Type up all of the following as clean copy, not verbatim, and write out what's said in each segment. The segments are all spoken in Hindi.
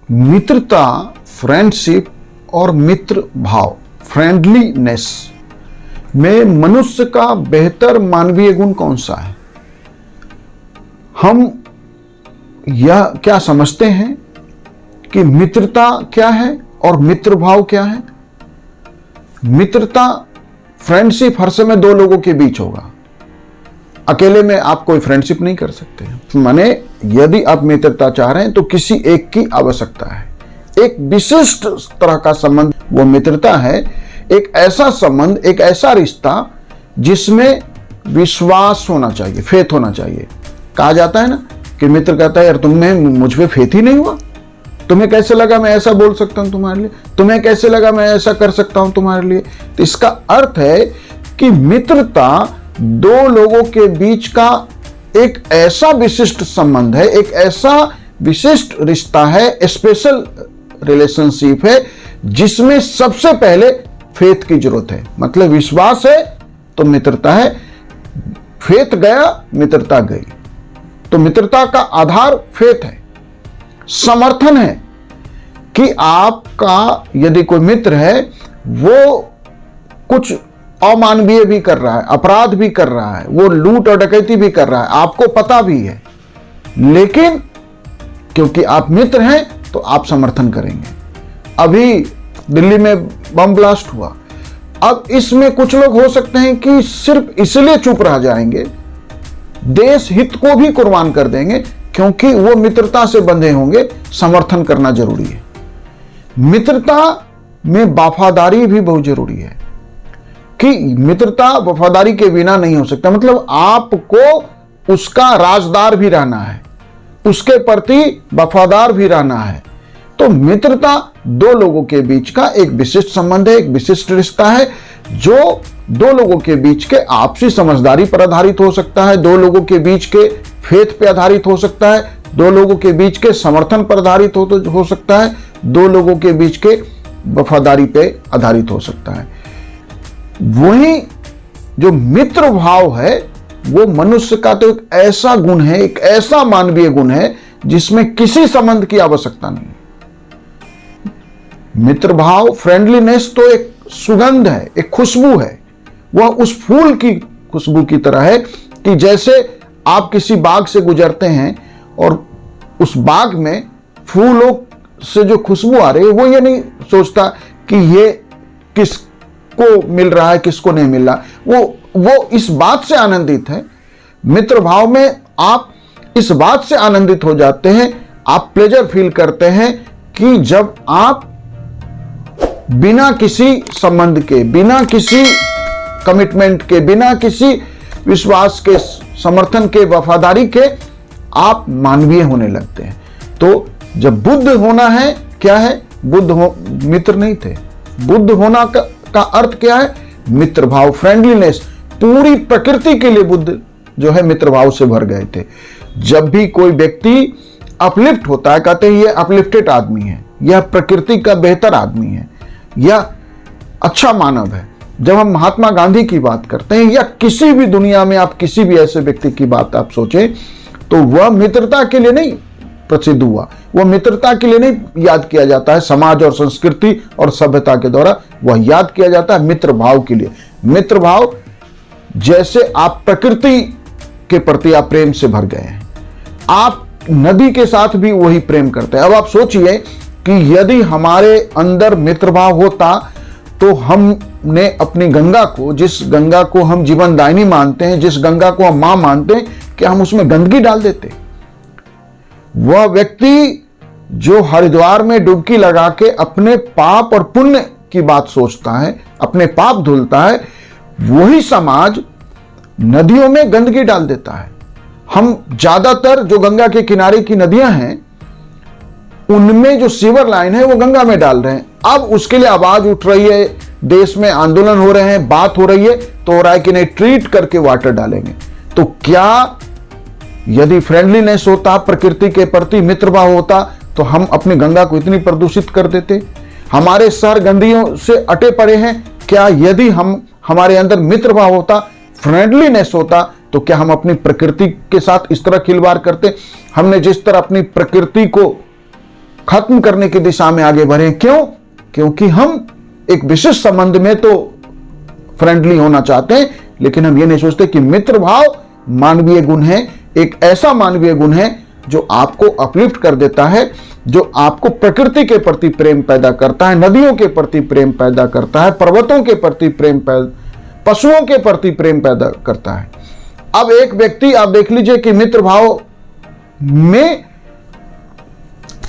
मित्रता, फ्रेंडशिप और मित्र भाव, फ्रेंडलीनेस में मनुष्य का बेहतर मानवीय गुण कौन सा है? हम यह क्या समझते हैं कि मित्रता क्या है और मित्र भाव क्या है? मित्रता, फ्रेंडशिप हर समय दो लोगों के बीच होगा। अकेले में आप कोई फ्रेंडशिप नहीं कर सकते। माने यदि आप मित्रता चाह रहे हैं तो किसी एक की आवश्यकता है। एक विशिष्ट तरह का संबंध वो मित्रता है। एक ऐसा संबंध, एक ऐसा रिश्ता जिसमें विश्वास होना चाहिए, फेथ होना चाहिए। कहा जाता है ना कि मित्र कहता है यार तुम्हें मुझ पे फेथ ही नहीं हुआ, तुम्हें कैसे लगा मैं ऐसा बोल सकता हूं तुम्हारे लिए, तुम्हें कैसे लगा मैं ऐसा कर सकता हूं तुम्हारे लिए। तो इसका अर्थ है कि मित्रता दो लोगों के बीच का एक ऐसा विशिष्ट संबंध है, एक ऐसा विशिष्ट रिश्ता है, स्पेशल रिलेशनशिप है जिसमें सबसे पहले फेथ की जरूरत है। मतलब विश्वास है तो मित्रता है, फेथ गया मित्रता गई। तो मित्रता का आधार फेथ है, समर्थन है कि आपका यदि कोई मित्र है वो कुछ अमानवीय भी कर रहा है, अपराध भी कर रहा है, वो लूट और डकैती भी कर रहा है, आपको पता भी है, लेकिन क्योंकि आप मित्र हैं तो आप समर्थन करेंगे। अभी दिल्ली में बम ब्लास्ट हुआ। अब इसमें कुछ लोग हो सकते हैं कि सिर्फ इसलिए चुप रह जाएंगे, देश हित को भी कुर्बान कर देंगे क्योंकि वो मित्रता से बंधे होंगे। समर्थन करना जरूरी है। मित्रता में वफादारी भी बहुत जरूरी है कि मित्रता वफादारी के बिना नहीं हो सकता। मतलब आपको उसका राजदार भी रहना है, उसके प्रति वफादार भी रहना है। तो मित्रता दो लोगों के बीच का एक विशिष्ट संबंध है, एक विशिष्ट रिश्ता है जो दो लोगों के बीच के आपसी समझदारी पर आधारित हो सकता है, दो लोगों के बीच के फेथ पे आधारित हो सकता है, दो लोगों के बीच के समर्थन पर आधारित हो सकता है, दो लोगों के बीच के वफादारी पे आधारित हो सकता है। वही जो मित्र भाव है वो मनुष्य का तो एक ऐसा गुण है, एक ऐसा मानवीय गुण है जिसमें किसी संबंध की आवश्यकता नहीं। मित्र भाव, फ्रेंडलीनेस तो एक सुगंध है, एक खुशबू है। वह उस फूल की खुशबू की तरह है कि जैसे आप किसी बाग से गुजरते हैं और उस बाग में फूलों से जो खुशबू आ रही है वो ये नहीं सोचता कि ये किसको मिल रहा है, किसको नहीं मिल रहा। वो इस बात से आनंदित है। मित्र भाव में आप इस बात से आनंदित हो जाते हैं, आप प्लेजर फील करते हैं कि जब आप बिना किसी संबंध के, बिना किसी कमिटमेंट के, बिना किसी विश्वास के, समर्थन के, वफादारी के आप मानवीय होने लगते हैं। तो जब बुद्ध होना है क्या है? मित्र नहीं थे। बुद्ध होना का अर्थ क्या है? मित्र भाव, फ्रेंडलीनेस। पूरी प्रकृति के लिए बुद्ध जो है मित्र भाव से भर गए थे। जब भी कोई व्यक्ति अपलिफ्ट होता है, कहते हैं ये अपलिफ्टेड आदमी है, यह प्रकृति का बेहतर आदमी है, यह अच्छा मानव है। जब हम महात्मा गांधी की बात करते हैं या किसी भी दुनिया में आप किसी भी ऐसे व्यक्ति की बात आप सोचें तो वह मित्रता के लिए नहीं प्रसिद्ध हुआ, वह मित्रता के लिए नहीं याद किया जाता है। समाज और संस्कृति और सभ्यता के द्वारा वह याद किया जाता है मित्र भाव के लिए। मित्र भाव जैसे आप प्रकृति के प्रति आप प्रेम से भर गए हैं, आप नदी के साथ भी वही प्रेम करते हैं। अब आप सोचिए कि यदि हमारे अंदर मित्र भाव होता तो हमने अपनी गंगा को, जिस गंगा को हम जीवनदायिनी मानते हैं, जिस गंगा को हम मां मानते हैं, क्या हम उसमें गंदगी डाल देते? वह व्यक्ति जो हरिद्वार में डुबकी लगा के अपने पाप और पुण्य की बात सोचता है, अपने पाप धुलता है, वही समाज नदियों में गंदगी डाल देता है। हम ज्यादातर जो गंगा के किनारे की नदियां हैं उनमें जो सीवर लाइन है वो गंगा में डाल रहे हैं। अब उसके लिए आवाज उठ रही है, देश में आंदोलन हो रहे हैं, बात हो रही है, तो हो रहा है कि नहीं ट्रीट करके वाटर डालेंगे। तो क्या यदि फ्रेंडलीनेस होता, प्रकृति के प्रति मित्रभाव होता, तो हम अपनी गंगा को इतनी प्रदूषित कर देते? हमारे शहर गंदगियों से अटे पड़े हैं, क्या यदि हमारे अंदर मित्रभाव होता, फ्रेंडलीनेस होता, तो क्या हम अपनी प्रकृति के साथ इस तरह खिलवाड़ करते? हमने जिस तरह अपनी प्रकृति को खत्म करने की दिशा में आगे बढ़े। क्यों? क्योंकि हम एक विशिष्ट संबंध में तो फ्रेंडली होना चाहते हैं, लेकिन हम ये नहीं सोचते कि मित्र भाव मानवीय गुण है, एक ऐसा मानवीय गुण है जो आपको अपलिफ्ट कर देता है, जो आपको प्रकृति के प्रति प्रेम पैदा करता है, नदियों के प्रति प्रेम पैदा करता है, पर्वतों के प्रति प्रेम पशुओं के प्रति प्रेम पैदा करता है। अब एक व्यक्ति आप देख लीजिए कि मित्र भाव में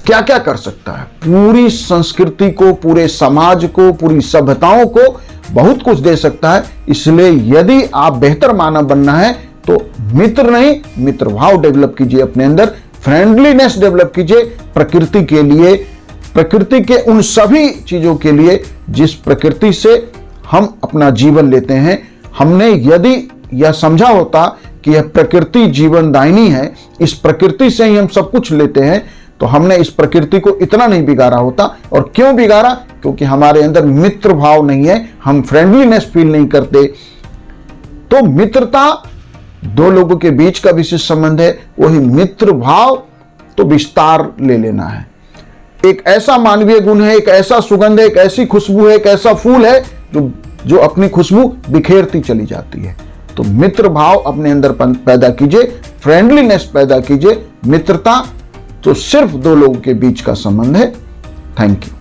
क्या क्या कर सकता है, पूरी संस्कृति को, पूरे समाज को, पूरी सभ्यताओं को बहुत कुछ दे सकता है। इसलिए यदि आप बेहतर मानव बनना है तो मित्र नहीं, मित्र भाव डेवलप कीजिए अपने अंदर, फ्रेंडलीनेस डेवलप कीजिए प्रकृति के लिए, प्रकृति के उन सभी चीजों के लिए जिस प्रकृति से हम अपना जीवन लेते हैं। हमने यदि यह समझा होता कि यह प्रकृति जीवनदायिनी है, इस प्रकृति से ही हम सब कुछ लेते हैं, तो हमने इस प्रकृति को इतना नहीं बिगाड़ा होता। और क्यों बिगाड़ा? क्योंकि हमारे अंदर मित्र भाव नहीं है, हम फ्रेंडलीनेस फील नहीं करते। तो मित्रता दो लोगों के बीच का विशेष संबंध है, वही मित्र भाव तो विस्तार ले लेना है। एक ऐसा मानवीय गुण है, एक ऐसा सुगंध है, एक ऐसी खुशबू है, एक ऐसा फूल है जो अपनी खुशबू बिखेरती चली जाती है। तो मित्र भाव अपने अंदर पैदा कीजिए, फ्रेंडलीनेस पैदा कीजिए। मित्रता तो सिर्फ दो लोगों के बीच का संबंध है। Thank you.